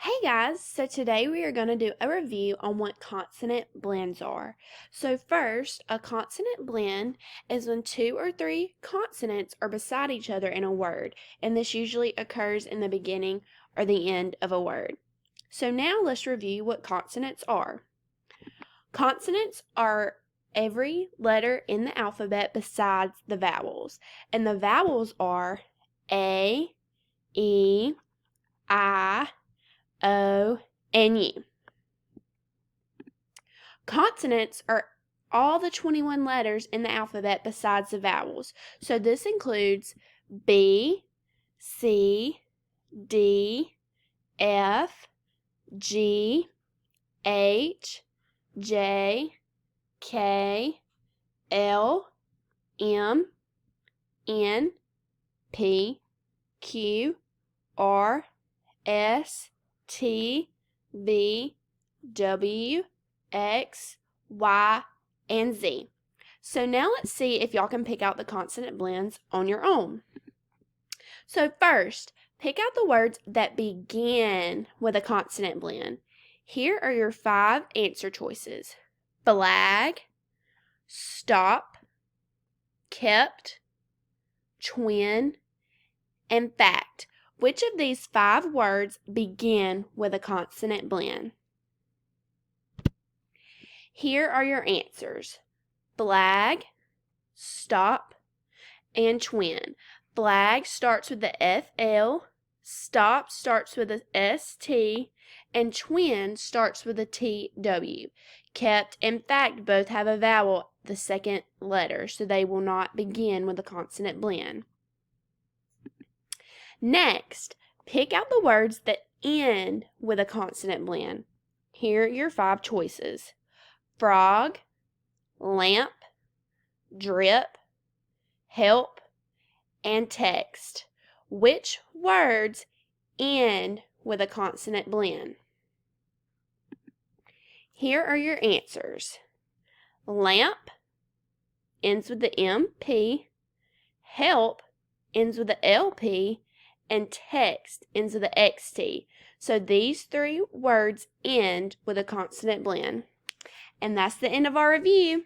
Hey guys, so today we are going to do a review on what consonant blends are. So first, a consonant blend is when two or three consonants are beside each other in a word, and this usually occurs in the beginning or the end of a word. So now let's review what consonants are. Consonants are every letter in the alphabet besides the vowels, and the vowels are A, E, I, O, and U. Consonants are all the 21 letters in the alphabet besides the vowels. So this includes B, C, D, F, G, H, J, K, L, M, N, P, Q, R, S, T, V, W, X, Y, and Z. So now let's see if y'all can pick out the consonant blends on your own. So first, pick out the words that begin with a consonant blend. Here are your 5 answer choices: flag, stop, kept, twin, and fact. Which of these 5 words begin with a consonant blend? Here are your answers: flag, stop, and twin. Flag starts with the FL, stop starts with the ST, and twin starts with a TW. Kept and fact both have a vowel, the second letter, so they will not begin with a consonant blend. Next, pick out the words that end with a consonant blend. Here are your 5 choices: frog, lamp, drip, help, and text. Which words end with a consonant blend? Here are your answers: lamp ends with the MP, help ends with the LP, and text ends with the XT. So these 3 words end with a consonant blend. And that's the end of our review.